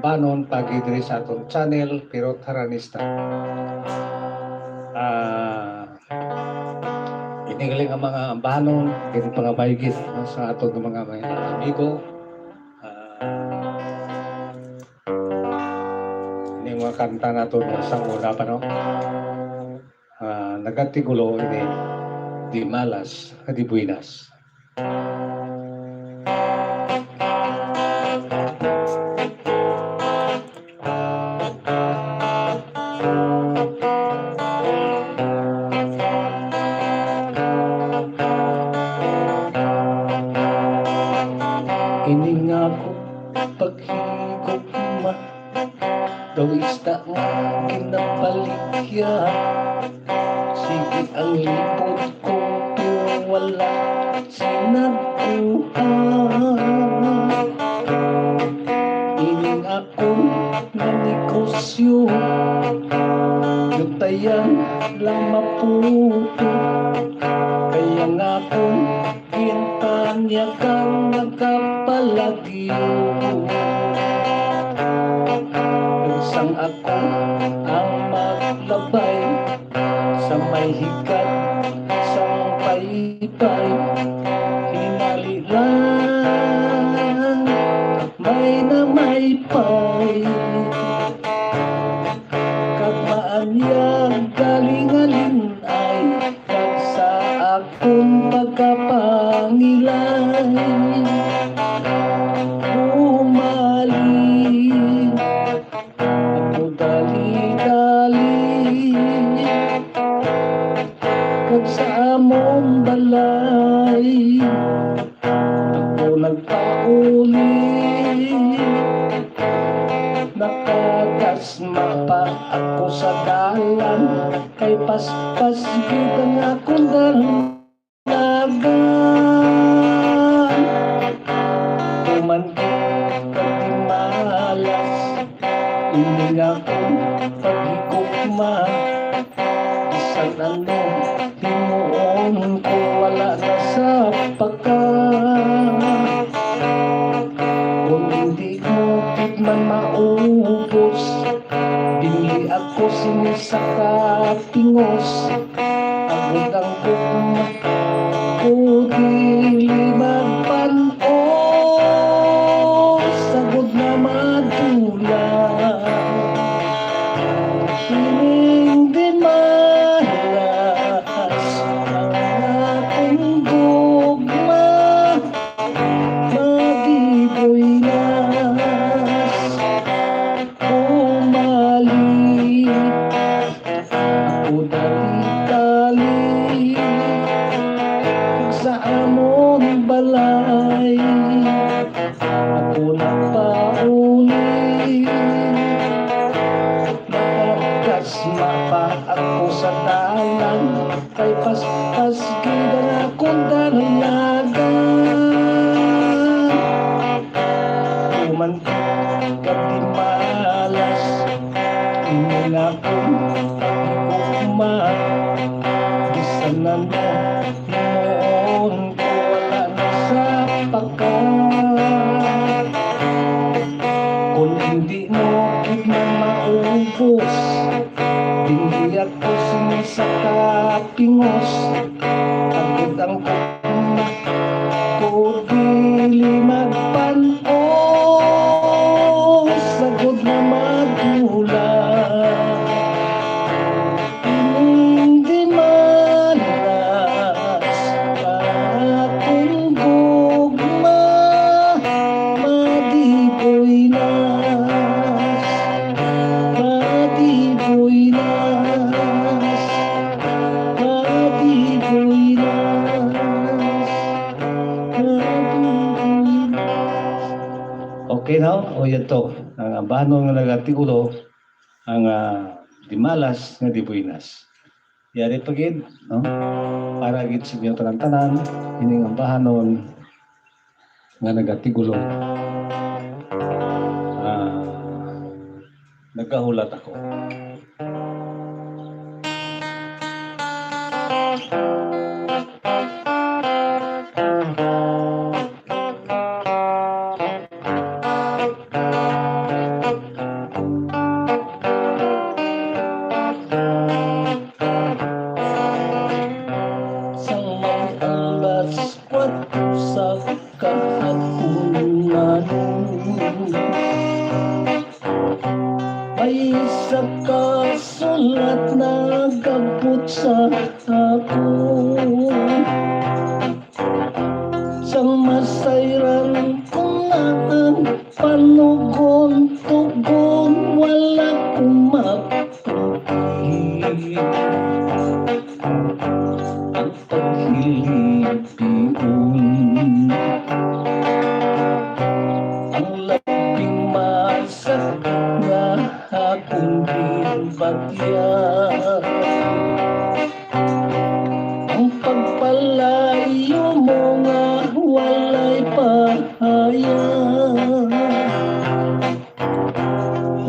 ambanon pagi diri sa atong channel pero Taranista. Inigaling ang mga ambanon, kini pangabaygit sa atong mga amigo. Ini mga kanta nato sa una pa no. Nagatigulo ini di malas, di buenas. Ini nga ko paghigop ma daw isda nga kinapaligya. Sige ang lipod ko pero wala sinaguha. Ining akong na negosyo yutayan lang maputo. Kaya nga akong gintanyagang nagkapalagyo. Isang ako ang maglabay sa may higat sa paypay. Hinali lang may na may pay. Kagmaanyang galing-alin ay kag sa akong pagkapangilay. Bumalik ako dali-dali kag sa among balay. Ako nagpauli nakagasma pa ako sa dalan kay paspas gid ang akong dalagan. Tumantik kag di malas ining akong paghigugma. Isang ano himuon ko wala na sa pagkat. Kung hindi mo man maubos, dili ako sinisaka tingos. Ang hanggang gugma ko dili magpanos. Sagod na madulang hining di malas ang akong gugma. Madiboy nas umalik ako dali-dali sa among balay. Ako nagpauli nakagasma pa ako sa dalan kay paspas gid ang akong dalagan. Tumantik kag di malas ining akong paghigugma. Bisan na himuon ko wala na sa pagkat. Kung hindi mo gid na maubos, hindi ako sinisaka pingos. Agad ang gugma ko dili magpanos. Sagod na madulang ining di malas akong gugma. Madiboy nas madiboy nas madiboy nas madiboy nas. Okay now? O yan to. Ang ambanon nga nagatigulo ang di malas nga di buenas. Yari pagid, no? Para gid sa inyo tanan-tanan, ining ambahanon nga nagatigulo. Nagahulat ako. May isa ka sulat na gabot sa ako, sang masayran ko na ang panugon-tugon, wala kumapit ang paghilipion. Ang labing masakit na akong ginbagya, ang pagpalayo mo nga walay pahaya.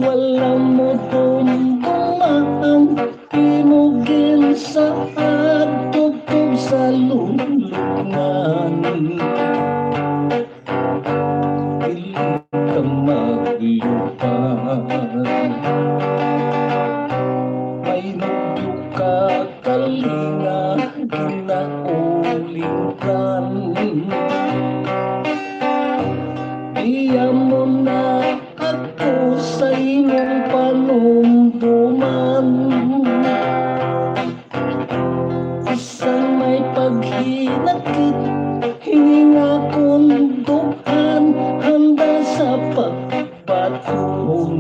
Wala mo tumbumaan, imugin sa tugtog sa lulungan. Dili ka maglupad, may nubyo ka kalinga, ginaulikan. Iya mo na ako sa imong panumduman, isang may paghinakit, hininga kong dukan, handa sa pagbaton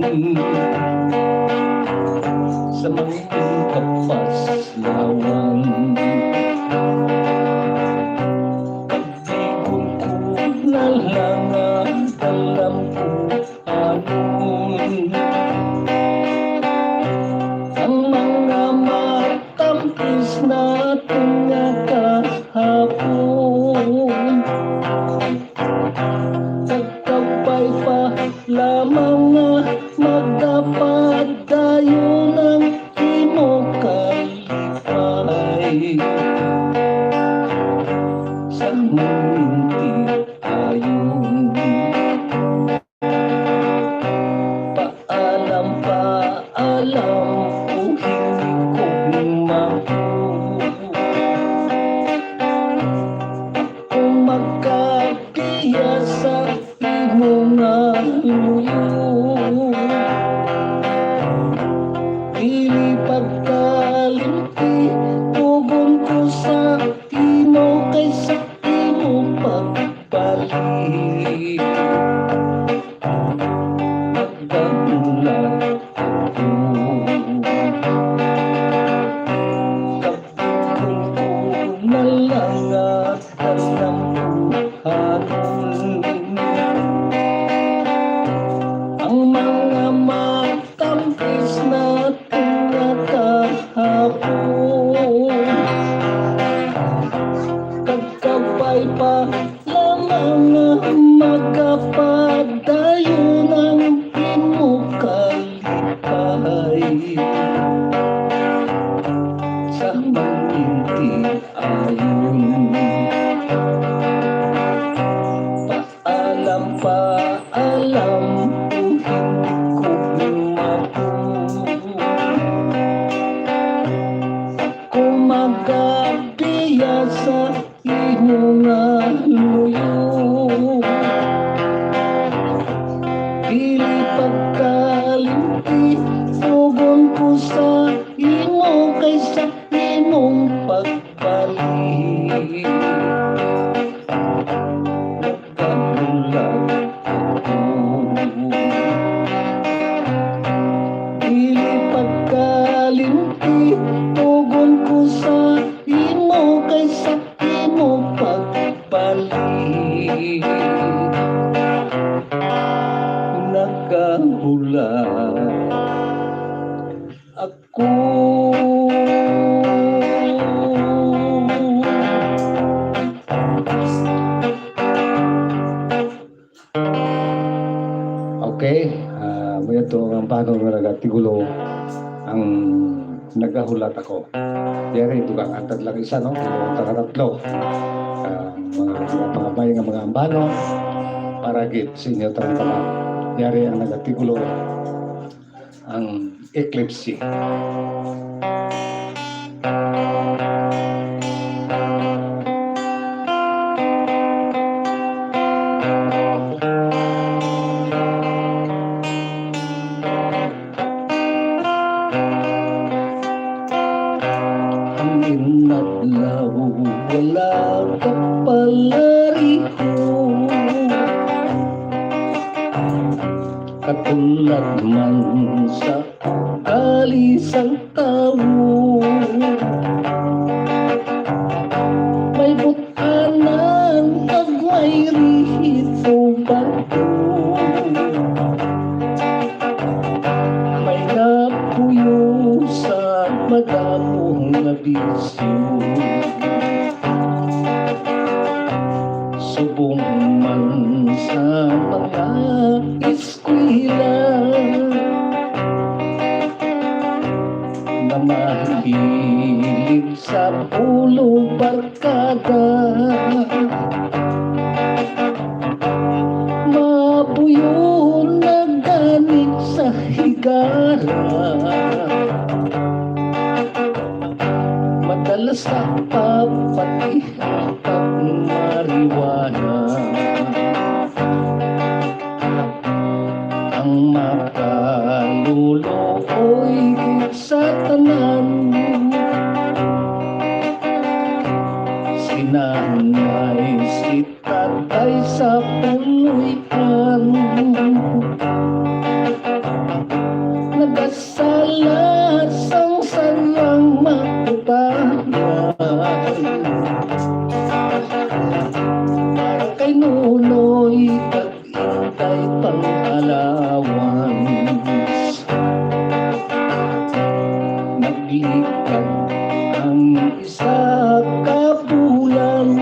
sa mga kapaslawan. Kabigon ko na lang ang alam ko anon, ang mga matampis natin nga kahapon. Nagkabay pa lamang nga magdapadayo ng imo kalipay, sa munti ayon. Paalam, paalam, o hindi ko mabuo, kung magkapiya sa imo nga luyo. Dili pagkalimti, tugon ko sa imo kaysa imo pagbalik. Pagkamulat ako, kapigon ko na lang at alam ko hanon, ang mga matampis na kahapon. Kagkabay pa lamang nga magkapadayo ng imo kalipay, sa maninti ayon. Paalam, paalam, o hindi ko mabuo, kung magabiya sa imo nga luyo. Dili pagkalimti, tugon ko sa imo kaysa imong pagbalik. Nagkamulat ako, dili pagkalimti, tugon ko sa imo kaysa imo pagbalik. Nagkahulat ako. Okay, mo ito ang paano nga nagatigulo ang nagahulat ako. Diyari ito kang atad lang isa, no? Ito tatlo. Mga bayan nga mga ambano, para git sa inyo talang-talang. Diyari ang nagatigulo ang eclipse. Ulat man sa kalisang tao, may butanan at may rito bato, may napuyo sa madamong nabisyo. Subong man sa mga eskwela na mahilig sa pulo barkada, mabuyo na ganit sa higara, madalas sa papatihan pagmariwana. Ang makaluluoy sa tanan, si nanay, si tatay sa puloyan, nagasala sang sarang makutayan. Para kay nunoy pag-intay pang-alawan, naglikat ang isa kabulan,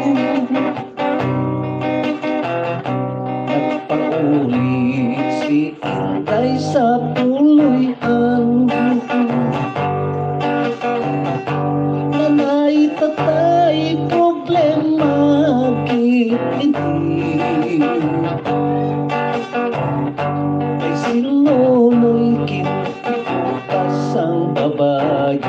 nagpauli si Inday sa puloyan. Nanay, tatay, problema hindi, ay si Nonoy kinukutas ang babae.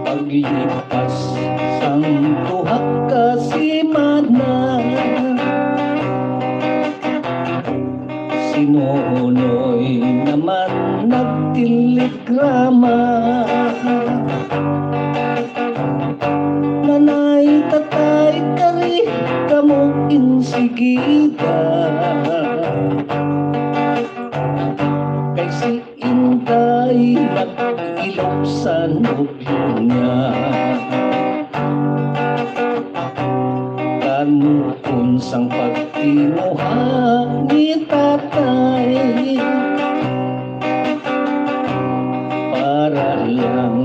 Paglipas sang tuhak kasi mana, si Nonoy naman nagtelegrama. Nanay, tatay, kari kamo insigida, kay si Inday nag-ilog sa nobyo niya. Kanukon sang pagtimuha ni tatay, para lang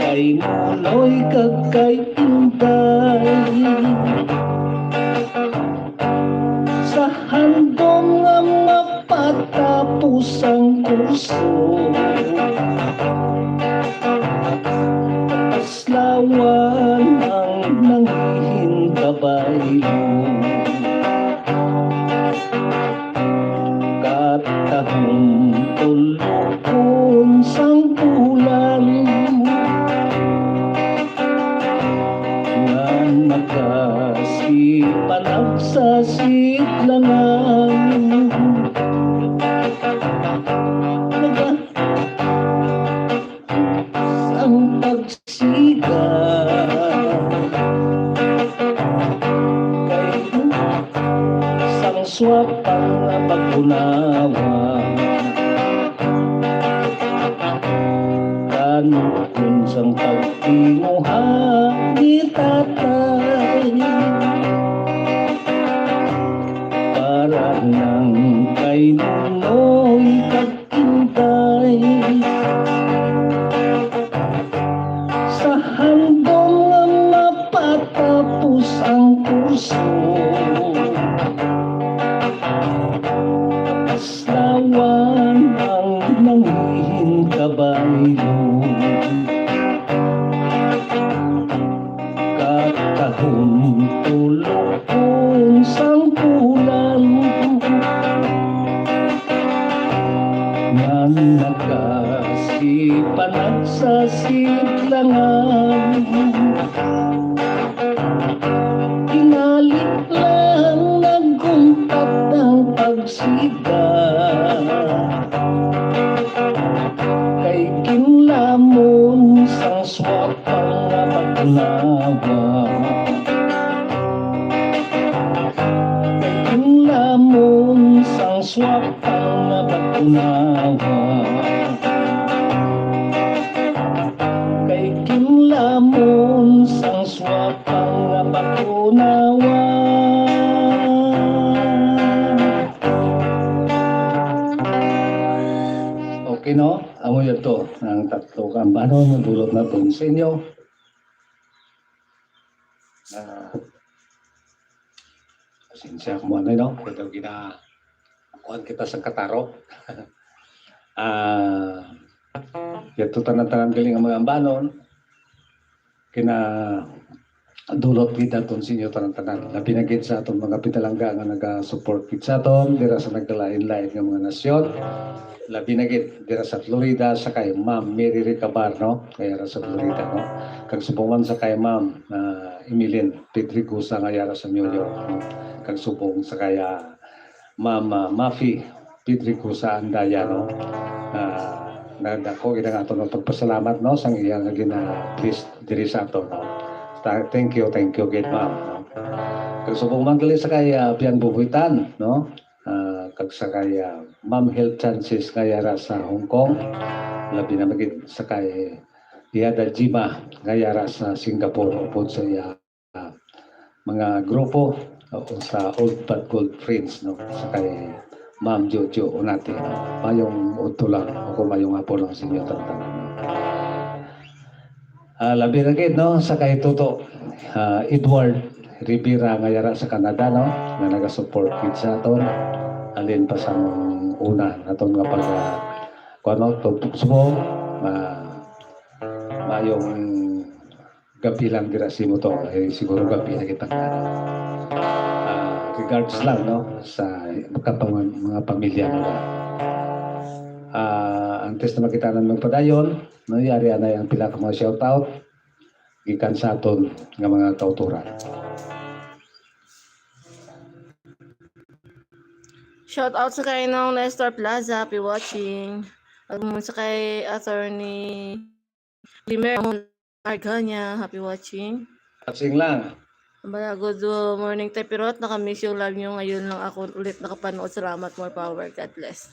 kay Nonoy kag kay Inday. Sa handong nga mapatapos ang kurso, paslawan ang nangihindabaylo. Katahong tulokon sang bulan, nga nagasipanag sa siglangan. Ang pagsiga kay sang swapang na pagkunawa, kanukon sang pagtinguha ni tatay, para nang kay Nonoy kag Inday. Sa handong nga mapatapos ang kurso, paslawan ang nangihindabaylo. Katahon tulokon sang bulan, nga nagasipanag sa siglangan. Inalit lang nagungtat ang pagsiga, kay kinlamon sang swapang nga pagnawa. Kay kinlamon swapang na patunawa kay kinlamon sang swapang na patunawa. Okay, no? Amo yun to. Ang tatlo kambano ng dulot na to sa inyo. Pasensya mo ano, no? Ito kuhan kita sa kataro. Ito tanan-tanan galing ang mga ambanon. Dulot kita ton sa inyo tanan-tanan. Napinagit sa atong mga pitalangga nga naga-support kit sa aton. Dira sa nagdalain-lain ng mga nasyon. Labi na gid dira sa Florida sa kay Ma'am Mary Ricabar, no? Kaya ra sa Florida, no? Kag subuman sa kay Ma'am Emilien Pedrigosa nga yara sa New York, no? Kag subong sa kaya Ma'am Mafi Pedrigosa Andaya, no? Nagdako gid ang aton pagpasalamat, no, sang iya nga please diri sa aton, no? Thank you gid ma'am, no? Kag subong man gali sa kaya Piang Bubuitan, no? Kag sa kaya Ma'am Health Chances ngayara sa Hong Kong, labi na magid sa kay Yada Jima ngayara sa Singapore upod sa iya mga grupo sa Old But Gold Friends, no, sa kay Ma'am Jojo Unati, no? Mayong udto lang ako mayong apo lang sa inyo tantanan, no? Labi na gid, no, sa kay Toto Edward Rivera ngayara sa Canada, no, nga naga-support gid sa aton. Alin pa sa una naton nga pag kuno tutugso mayong gabi lang dira si mo to siguro gabi na kita regards lang, no, sa mga pamilya nila. Antes na makita ng padayon, no, yari na yung pila ka mga shoutout gikan sa aton nga mga kauturan. Shout out sa kay ng Nestor Plaza, happy watching. Sa kay Attorney Limer Arganya, happy watching. Watching lang. Good morning, Tepirot. Nakamiss yung live nyo. Ngayon lang ako ulit nakapanood. Salamat, more power. God bless.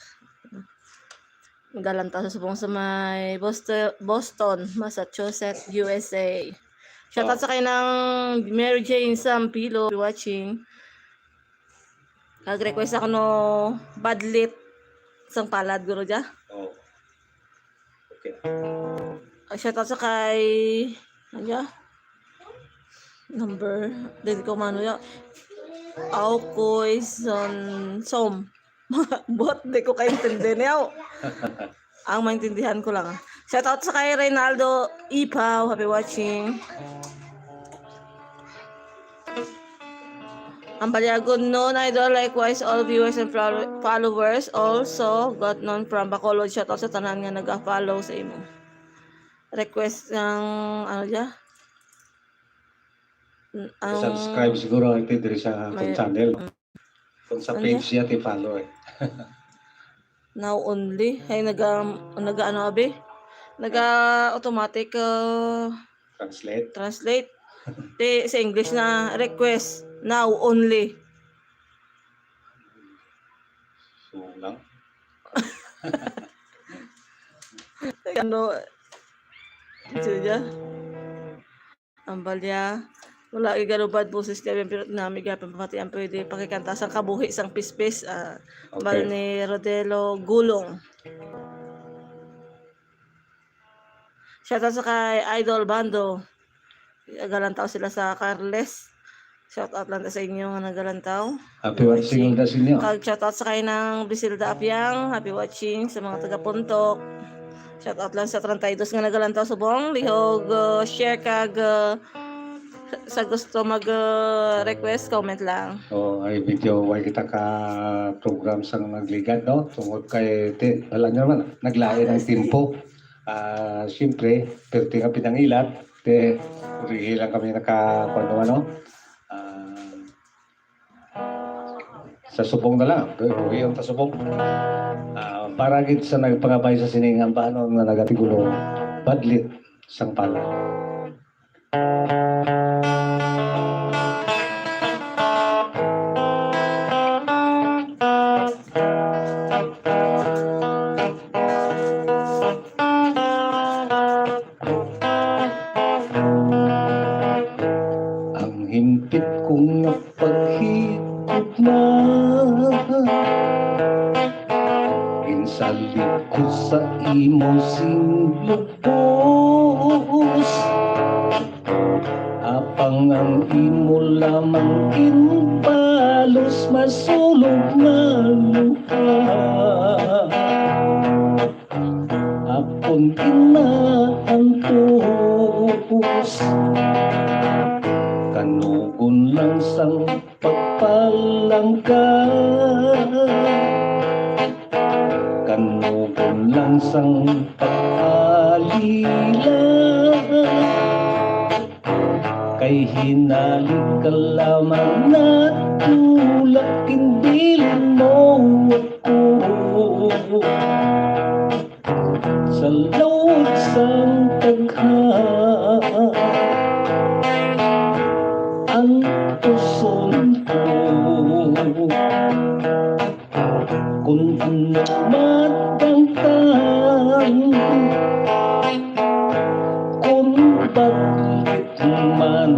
Galanta sa subong sa may Boston, Massachusetts, USA. Shout out sa kay ng Mary Jane Sampilo, happy watching. Nag-request ako no badlit sang palad guro dya. Oh. Okay. Shout out sa kay ano number din ko mano ya. Aukoy som. Bot di ko kaintindi niyo. Ang maintindihan ko lang. Shout out sa kay Reynaldo Ipaw, happy watching. Ang Baliagon known idol, likewise all viewers and followers also got known from Bacolod. Shout out sa tanan nga nag-follow sa imo. Request ng ano dya? Subscribe siguro ito diri sa atong channel. Kung sa page siya ti-follow Now only ay naga-ano abi? Naga-automatic translate. Sa English na request now only. So lang. Ano? Diya. Ang balya. Wala igalo bad boses kaya pero nami gapon pati ang pwede pakikanta sang kabuhi sang pispis bal ni Rodelo Gulong. Shoutout sa kay Idol Bando. Galantaw sila sa Carles. Shoutout lang sa inyo nga nagalantaw. Happy watching da sa inyo. Shoutout sa kay ng Brisilda Apiang. Happy watching sa mga taga-Puntok. Shoutout lang sa 32 nga nagalantaw sa buong lihog. Share kag sa gusto mag-request, comment lang. Ay video, ay kita ka program sa nagligad, no? Tungod kay, alam nyo naman, naglain ang tempo. Siyempre, pero nga pinangilat, lang kami nakakuha, no? Sa subong na lang, buhi ang tasubong. Para gid sa nagpangabay sa siningan paano nga nagatigulo, badlit sang pala. sa likod sa imong sinlubos, apang ang imo lamang kinbalos masulog na luha. Akon kinaantos, kanugon lang sang pagpalangka, kanugon lang sang pag-alila, kay hinalig ka lamang na tulak kinbilin mo ako sa lawag sang tagha. Ang puson ko kung matangtang, kung bakit man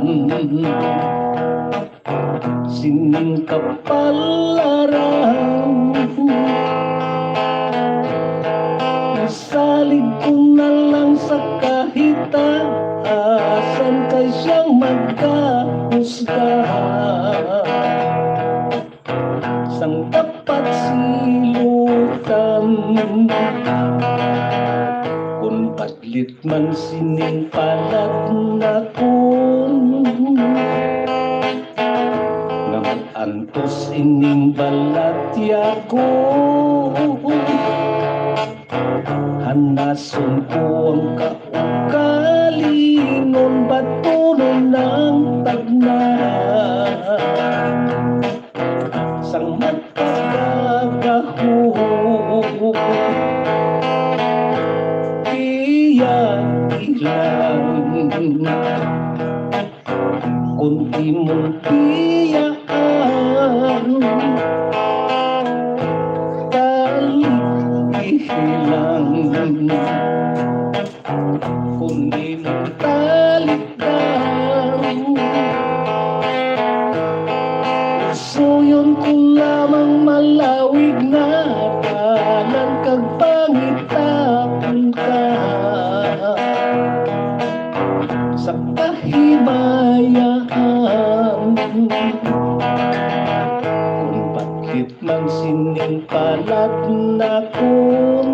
sining kapalarang, isalig ko na lang sa kahitaasan kay siyang magkahusga. Sang tapat silutan, kung padlit man sining palat na kun, nga mag-antos ining balatya ko, hanason ko ang kaugalingon batunon ng tagna, sang magpagagaho iyan ilang, kung di mong tiyaan ilang, kung di mong talikdan, suyon ko lamang malawig na tanan kag pangitapon ka sa kahimayaan, kung bakit man sining palat na kun,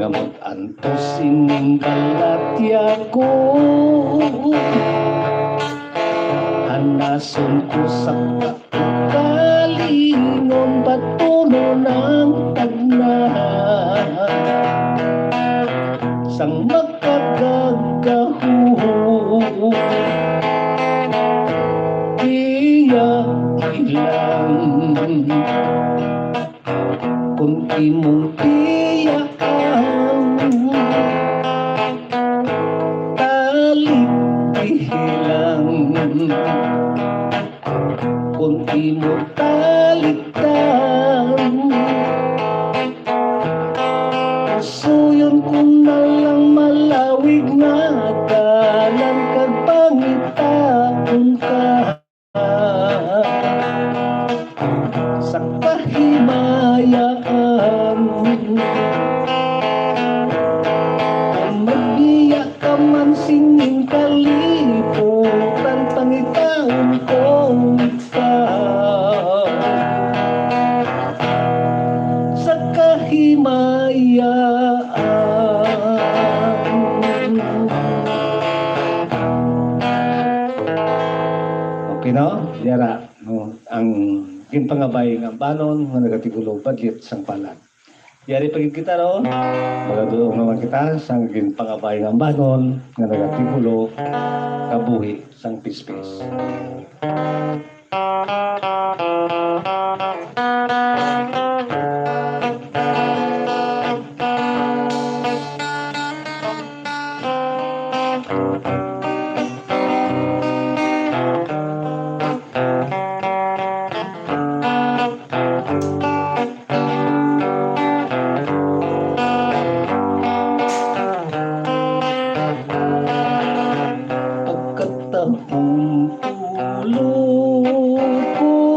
nga mag-antos sining balatya ko, hanason ko sa kaugalingon batunon ng tagna, sang magkagagaho ilang, kung di mong tiyaan ilang, kung di mo talikdan, suyon ko na lang malawig na tanan kag pangitapon ka sa kahimayaan, kung magbiya ka man sining kalibutan pangitaon kong pa sa kahimayaan. Okay no? Yara, no? Ang ginpangabay ng banon nga nagatigulo badlit sang palan. Yari pagid kita no, magaduong naman kita sang ginpangabay ng banon nga nagatigulo kabuhi sang pispis. Pagkatapong tulog ko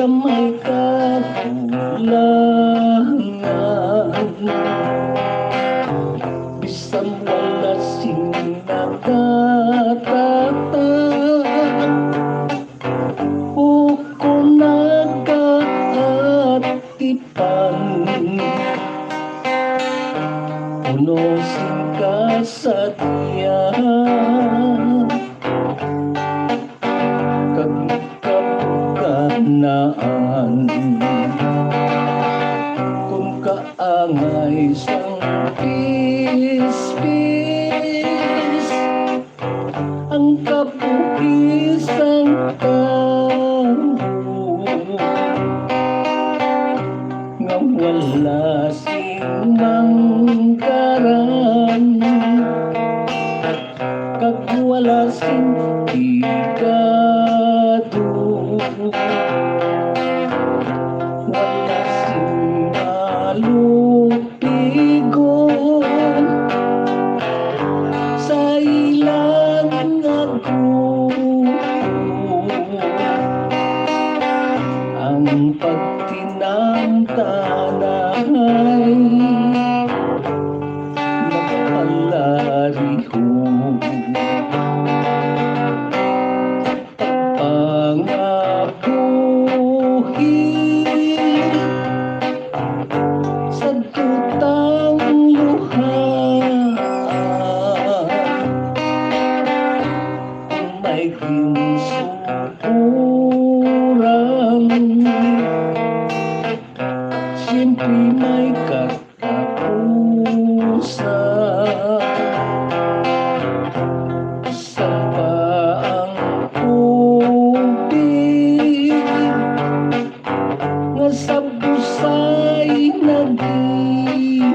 may kakulangan, bisan wala sing nagatatak, o kung nagaatipan, punosin ka sa tiyan, kagkabukanaan, kung kaangay sang pispis, ang kapuhisang tao, nga wala sing manggaran, kag wala sing higado, wala sing malupigon sa ilang nagutom, ang pagtinamtanay mapalariho, pangabuhi sa dutang luha, kung may ginsukuran, siyempre may katapusan, sa paang tubig nga sa busay nagikan,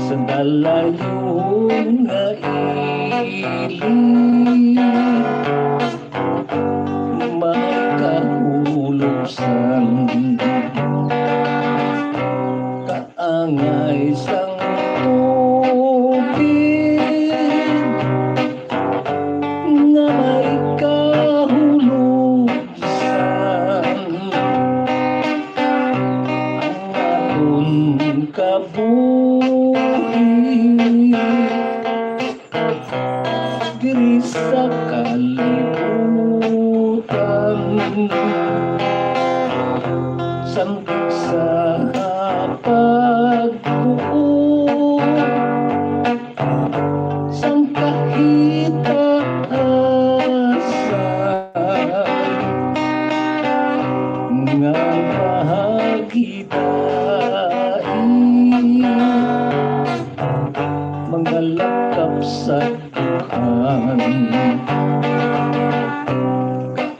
sa dalayong nga ilig may kahulusan, kaangay sang tubig nga may kahulusan, ang aton kabuhi diri sa kalibutan, samtang sa pagbuo sang kahitaasan, nga mahagidai mga lakap sa tuhan,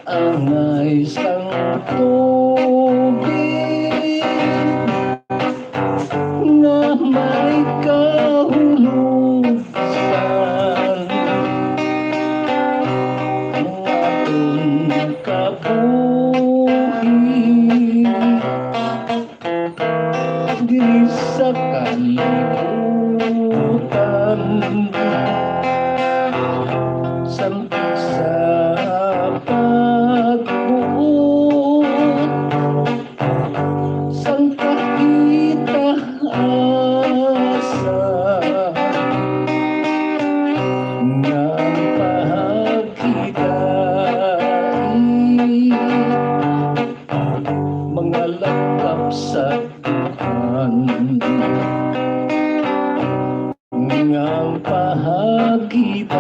kaangay sang tubig nga may kahulusan, ang aton kabuhi diri sa kalibutan, samtang sa pagbuot sang kahitaasan, nga pahagidai mga lakap sa tuhan, nga pahagidai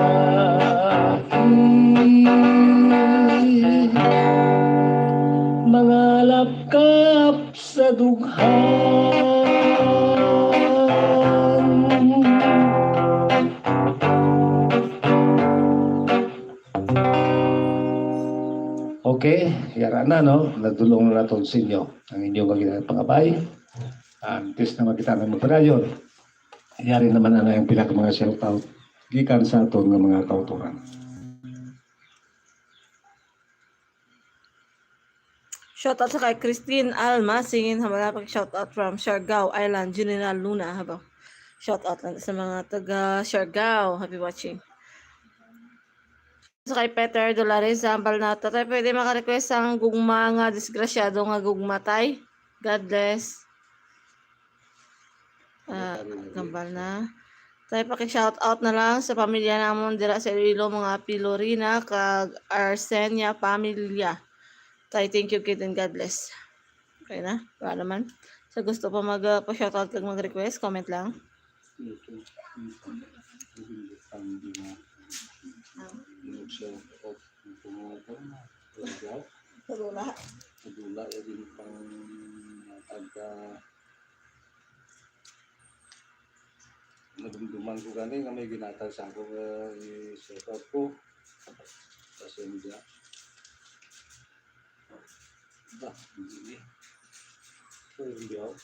mga lakap sa dughan. Okay, yara na no, nadulong na naton sa inyo ang inyong kaginang pangabay. Tis na makita ng magpadayon. Yari naman na yung pila ka mga shoutout gikan sa aton nga mga kauturan. Shoutout sa kay Christine Alma, singin hamala pag shoutout from Siargao Island, General Luna habang shoutout lang sa mga taga Siargao. Happy watching. sa kay Peter Dolares sa ambal na to. Tay pwede maka-request ang gugma nga disgrasyado nga gugma tay. God bless. Gambal na. Tay paki-shout out na lang sa pamilya namon dira sa Iloilo, mga Pilorina kag Arsenia pamilya. Tay thank you kid and God bless. Okay na? Wala naman. Sa gusto pa pa-shout out kag mag-request, comment lang. Padula. Padula ya din pang tagka nadumduman ko gani nga may ginatag sa ako i-set up ko sa India. Ba, hindi. So, hindi ako.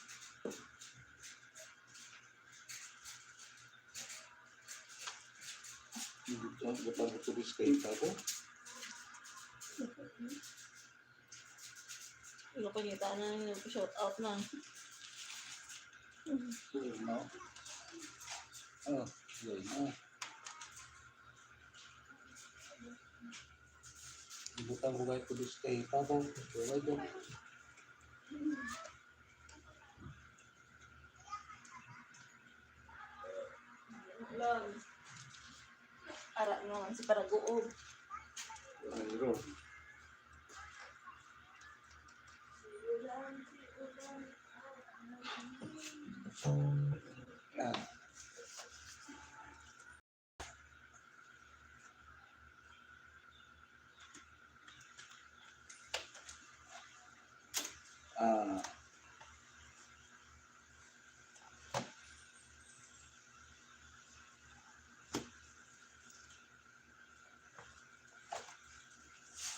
Butang ito biskay ako. Ilo ko kita na shout out na. No? Oh, yun na. Butang ko ito biskay ako. Wala ito. Ara naman si Paraguog. Ayun.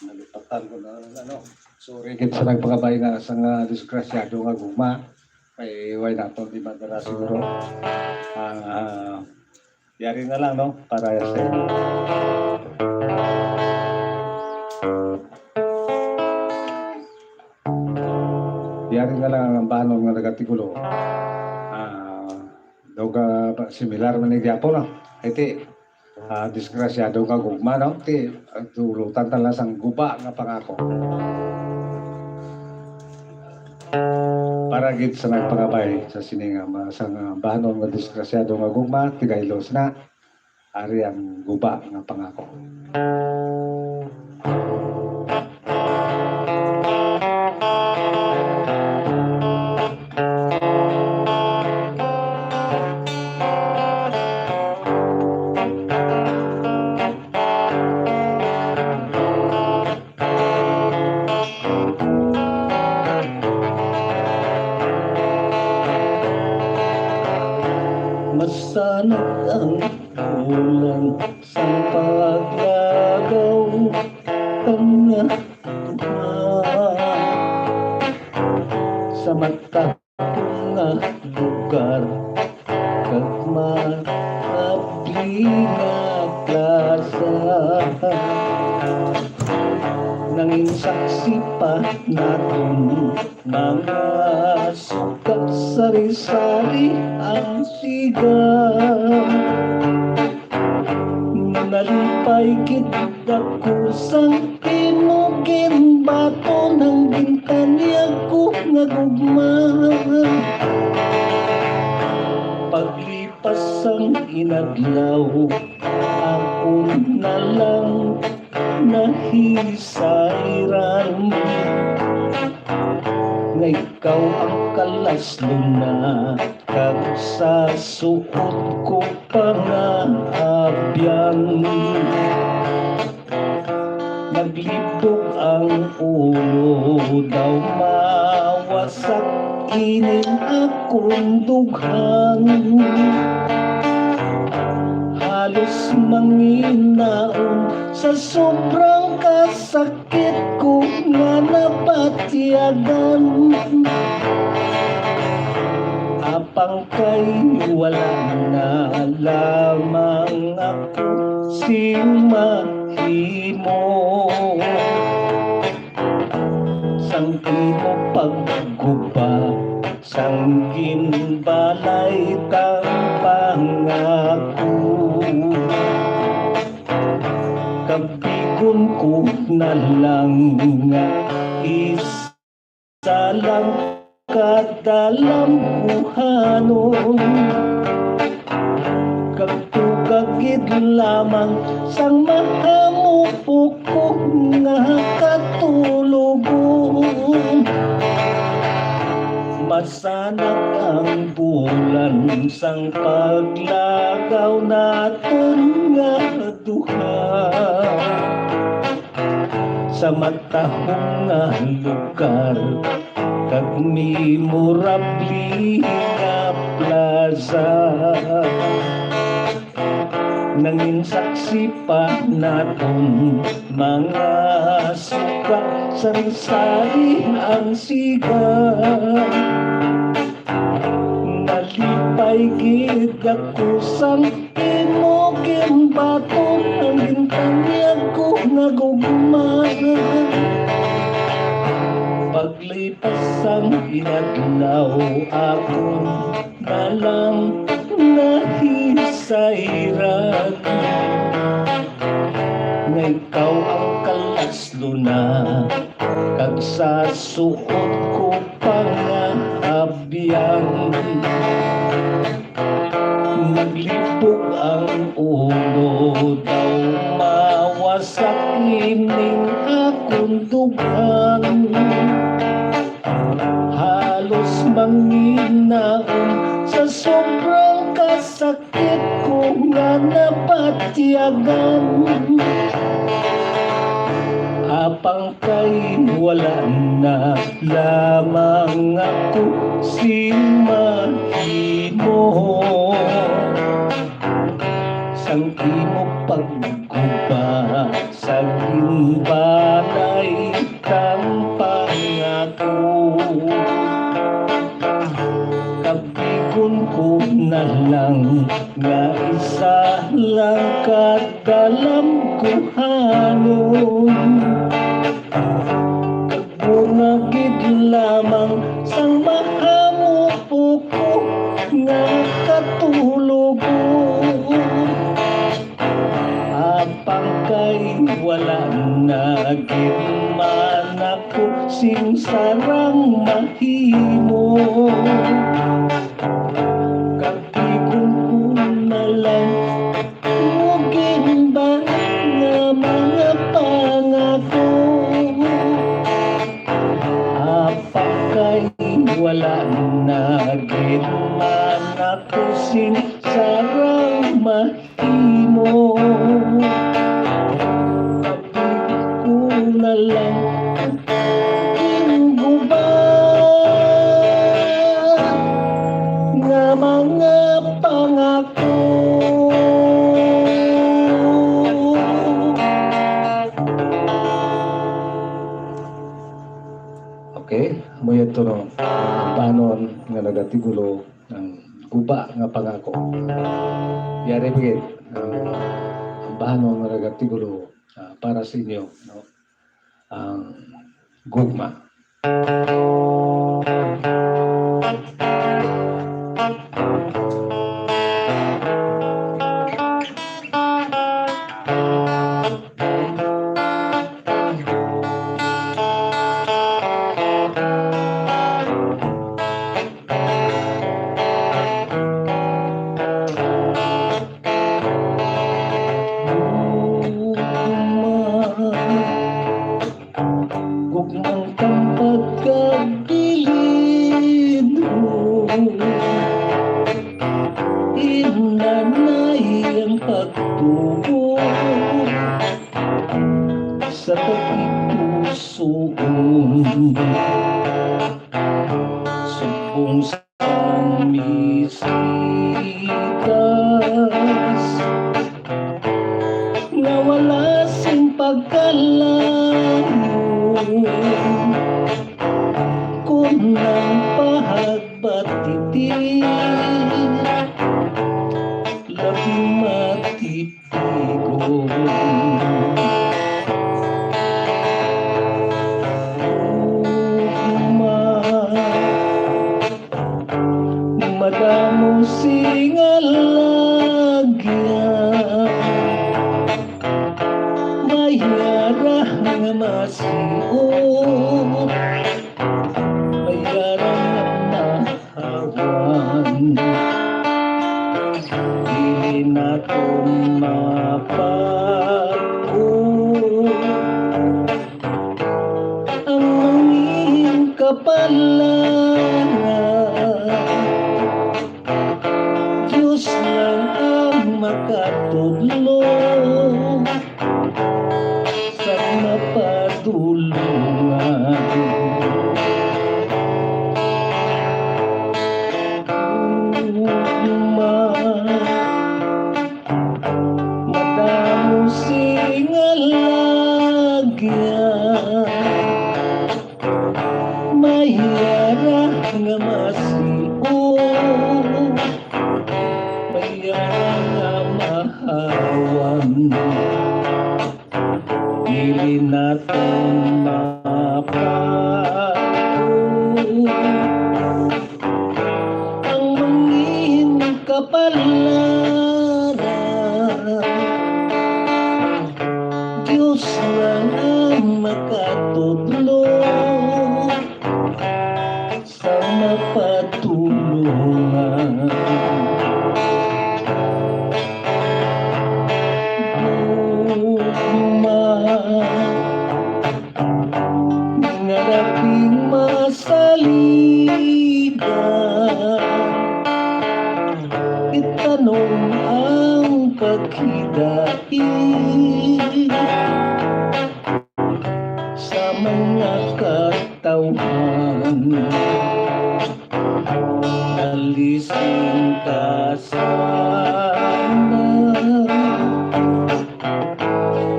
Nalipatan ko na ano. Sorry kit sa nagpakabay nga sa nga disgrasyado nga guma. Kay way nato di madara siguro. Yari na lang no para sa yari na lang ang banon nga nagatigulo. Daw ka similar man ni Giapo no. Iti disgrasyado ka gugma no. Ti tulutan tala sang guba nga pangako. Para gid sa nagpangabay sa sininga sang banon nga disgrasyado nga gugma tigaylos na ari ang guba nga pangako. Masanag ang ulan sa paglagaw kanya sa mata nga lugar kag maabli nga plaza nanging saksi pa natin mga sukat sari-sari ang sigaw nalipay kita kusang kinugin bato ng bintanya ko nga gugma paglipas ang inadlaw ako na lang nahisairan nga ikaw ang kalasluna kag sa suot ko pangaabyan naglibog ang ulo daw mawasak inin akong dughang halos manginaon sa sobrang kasakit ko nga napatiyagan apang kay wala na lamang ako si mahimo sang mo pagguba sang ginbalay tang pangako kabi na lang nga isa lang kadalambuhanon kagtugagid lamang sang mahamupok nga katulugon masanap ang bulan sang paglagaw naton nga duha sa matahong nga lugar kag memorable nga plaza nangin saksi pa naton mga suka sarisari ang siga nalipay gid ako sang imoging baton ang gintanyag ko nagugma paglipas ang inadlaw akong nalang nahisayran nga ikaw ang kalaslo na kag sa suot ko pangahabian naglibog ang ulo daw mawasak ining akong dugan halos manginaon sa sobrang kasakit ko nga napatyagan apang kay wala na lamang ako simahimo sang imo pagguba sa gimbalay kang pangako kabigon ko na lang nga isa lang kadalambuhanon kagbungagid lamang sang mahamupok nga katulugon apang kay wala na gid man ako sing sarang mahimo kapigon ko na lang uging ba nga mga pangako apang kay wala na gid man ako sing sarang mahimo kapigon ko na lang guba nga mga pangako okay mo ito no banon nga nagatigulo ng guba nga pangako yari bigit ang banon nga nagatigulo para sa inyo no ang gugma gugmang kang pagkagilid mo inanay ang pagtubo sa pagpusoon subong sa misikas na wala sing pagkalayo kung nang pahagbatiti labing matitigo madamo sing alagyan mayara nga masiot, bayaran nga mahawan. Dili naton mapag-o ang manging kapalangan. Diyos lang ang makatudlo sa mapadulungan. Madamo singalagyan, mahiyara nga masiot, mahiyara nga mahawan. Dili naton mapag-o ang mangin kapalaran. Diyos lang ang makatudlo sa mapatulungan. Ngaraping masaligan, itanong ang paghidain sa mga katawhan. Alisin ka sana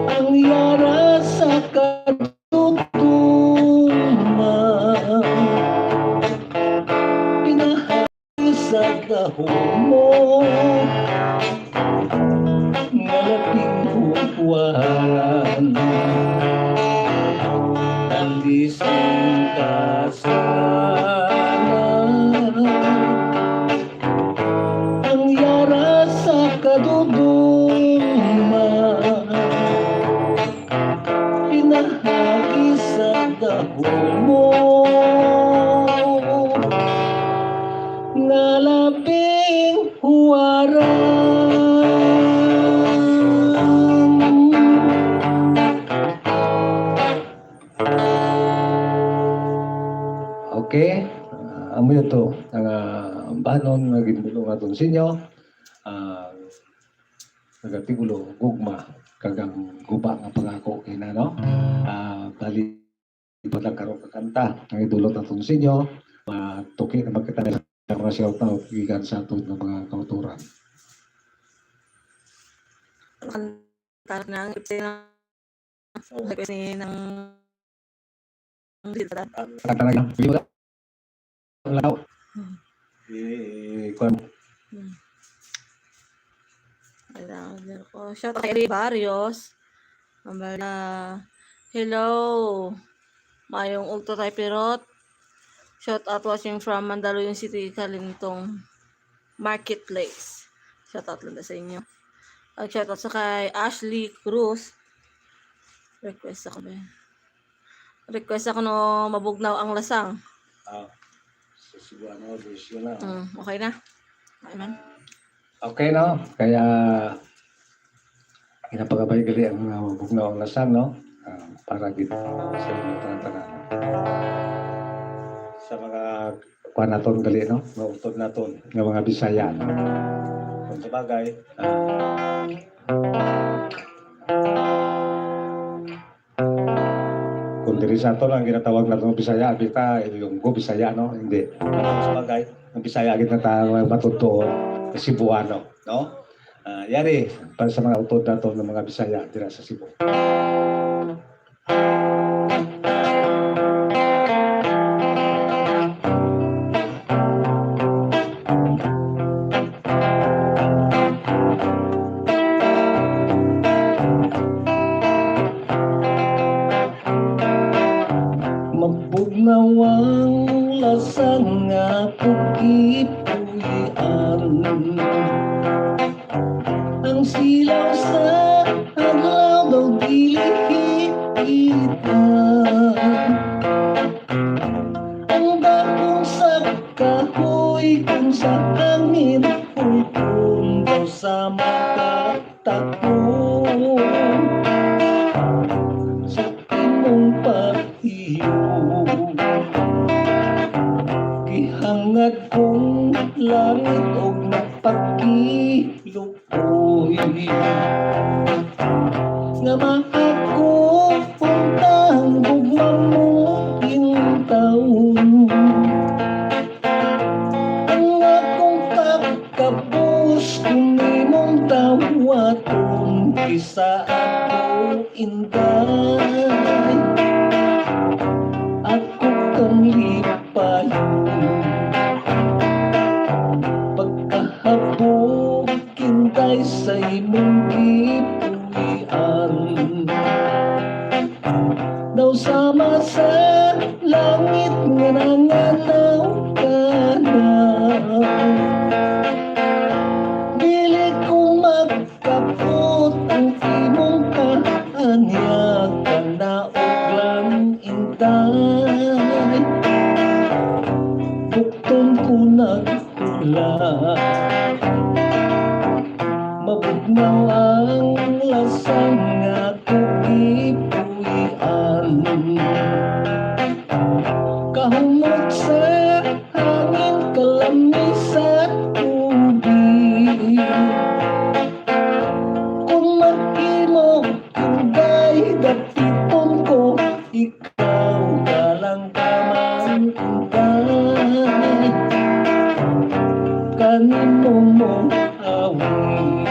ang yara sa katutuman, pinahagi sa dahon mo nga labing huwaran. Alisin ka sana ang yara sa kaduduman, pinahagi sa dahon mo nga labing huwaran. Okay, amo ito ang banon nga ginbulo nga sa inyo. Nagatigulo gugma kagang guba nga pangako kina no. Bali lang karon ka kanta ang idulot naton sa inyo. Tuki na magkita ng mga shout out gikan sa aton ng mga kauturan. Kanta na ang ipin ng dita. Kanta na lang. Kung shout out kay Barrios. Hello. Mayong ugto tay pirot. Shout out watching from Mandaluyong City, Kalintong Marketplace. Shout out lang sa inyo. Shout out sa kay Ashley Cruz. Request ako no mabugnaw ang lasang. Cebuano, desyo na. Okay na. Okay man. Okay no, kaya inapagabay gali ang mga mabugnaw ang lasang no. Para gid sa inyo tanan. Sa mga kuan naton gali no, mautod naton nga mga Bisaya no. Kung sabagay, kung diri sa ato lang ginatawag naton Bisaya, bita yung go Bisaya no, hindi. Kung sabagay, ang Bisaya gid na matutuon sa Cebuano no. Yari para sa mga utod naton ng mga Bisaya dira sa Cebu. Mabugnawang lasang nga pugi-pugian, ang silaw sa adlaw daw dili kita. Ang bagong sa kahoy kung sa hangin kung daw sa makatakbo sa imong pahiyo gihangad kong langit og napakiluoy nga maako puntang gugmang mo taon ang akong kakabus kung imong tawaton isa ako inday ako kang lipayon pagkahabog kinday sa imong gipuy-an daw sama sa langit nga nanganaw ka na dili ko magkapot ang imong kaanyag ka na og lang intay bukton ko nagkula mabugnaw ang lasang nga kugipuy-an kahumot sa hangin kalamis sa tubig kung mag-imo kunday dapiton ko ikaw galang kamang intay kanimo mong awit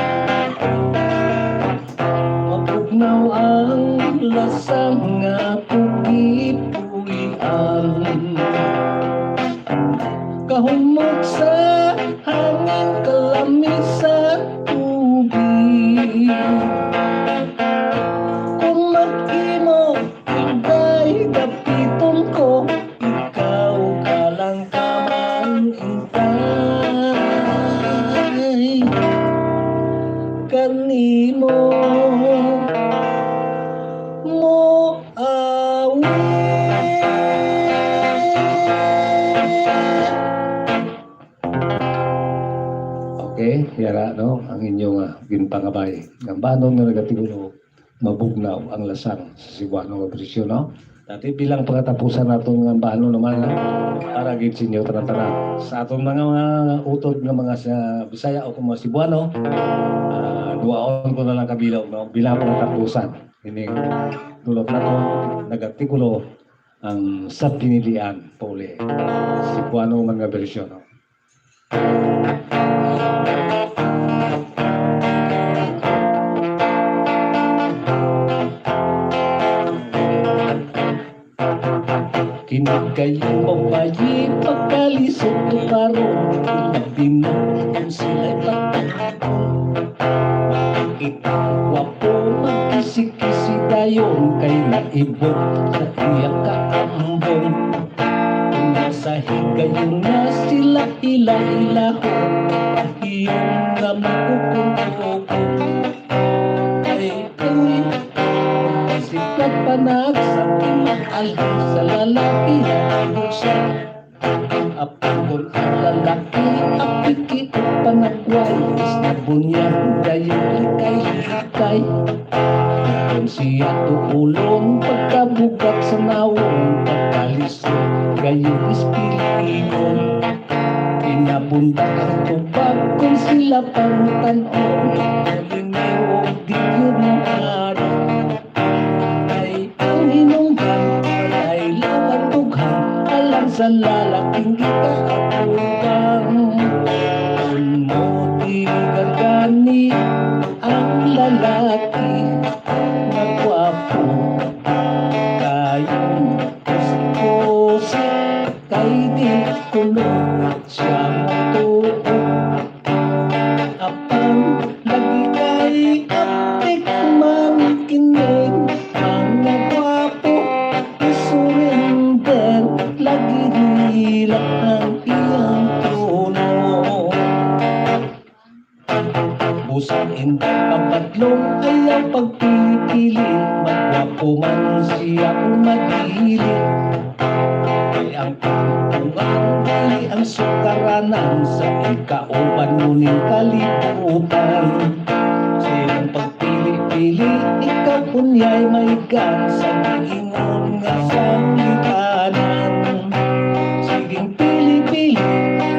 mabugnaw ang lasang nga kugipuy-an kahumot sa hangin kalamis sa tubig kung mag-imo hinday dapiton ko ikaw galang kamang intay kanimo mo awit. Okay, yara no ang inyong ginpangabay. Ang banon nga nagatigulo mabugnaw ang lasang sa Cebuano nga bersyon no. Dati bilang pagkatapusan naton nga banon naman para gid sinyo tanan-tanan sa aton mga utod nga mga sa Bisaya o mga Cebuano duaon ko na lang kabilaw no bilang pagkatapusan ining dulot naton nagatigulo ang sa pinilian pole Cebuano mga bersyon no. Kinig kayo babayi pagkalisod to karon pinagdinong kung sila'y pagkakon ikwapo magkisi-kisi dayon kay naibot sa iyang kaambon kung nasa higayon na sila ila-ilahon iyong nga magkukumpukon ay kawin siklat panag sa pinag-alhin sa lalaki na inusa apakon ang lalaki apikit panagway is na bunyang dayong likay-likay kung siya tukulon pagkabugat sa nawon pagkalisod gayong ispiligon pinabunta ang tubag kung sila pangutanon naliniw di yun ang araw sa lalaking gikaatugang kung mo di gagani ang lalaki na gwapo kayong kusikosi kay di kuno siya matuo apang lagi kay apik man kinig mga gwapo isurinder lagi hilang ang iyang magilit. Ay ang kampungan, dili ang sukaranan, sa ikauban ngunit kalibutan. Sinong pagpili-pili, ikaw kunya'y may gan, sa giingon nga sanglitanan. Siging pili-pili,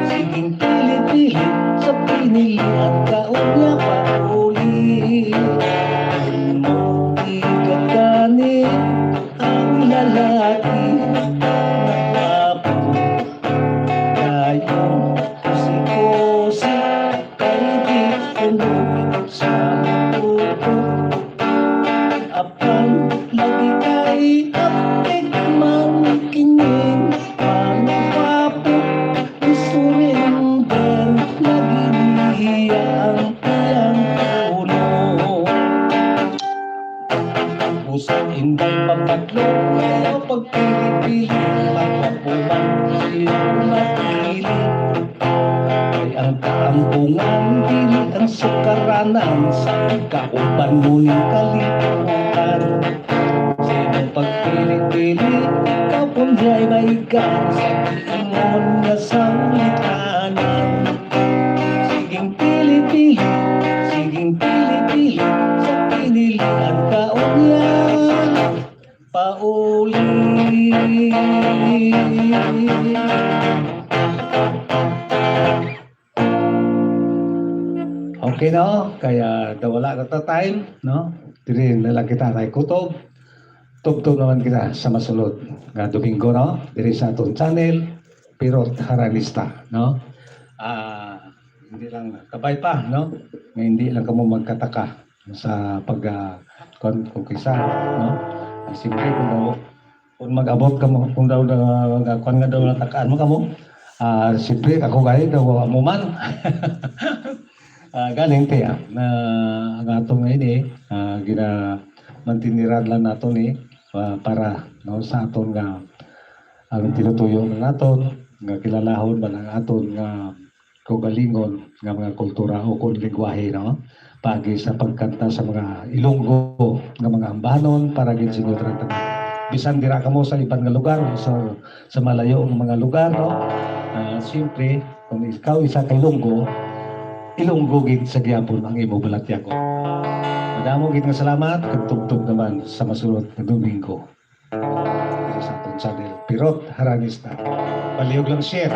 siging pili-pili, sa pinili at kaunya pa uli. Kung mo igagani ang lalaki, nagwapo kayong kusikosi, kay di tulog sa puto. Apan lagi kay apik man kining panagwapo, isurinden lagi niya ang iyang ulo. Usap hindi mapadlong, pero pagpili-pili, magwapo man siyang napili. Ay ang kaampungan, dili ang sukaranan, sa ikauban ngunit kalibutan. Sinong pagpili-pili, ikaw kunya'y may gan, sa giingon nga sanglitanan. Siging pili-pili, siging pili-pili, sa pinili at kaunya pauli. Okay no? Kaya wala na ta time, no? Dili na lang kita tay kutob. Tugtog naman kita sa masulod nga Domingo, no? Diri sa atong channel, Pirot Haranista, no? Hindi lang kabay pa, no? Nga hindi lang kamo magkataka sa pag kung kisa, no? Siyempre kung mag-abot ka mo, kung daw kung nga daw natakaan mo kamo, siyempre ako gaya daw mo man. Galing tiya na ang atong ini gina mantiniran lang nato ni para no sa aton nga ang tinutuyo ng aton nga kilalahon man ang aton nga kaugalingon nga mga kultura o kung lingwahe, no? Pagi sa pagkanta sa mga Ilonggo nga mga ambanon para gid sinutran tanan. Bisan dira kamo sa ibang nga lugar, sa malayo nga mga lugar, no? Siyempre kung ikaw isa kay Ilonggo gid sa gyapon ang imo balatyako. Madamo gid nga salamat kag tugtog naman sa masulod nga Domingo. Diri sa atong channel Pirot Haranista. Palihog lang share.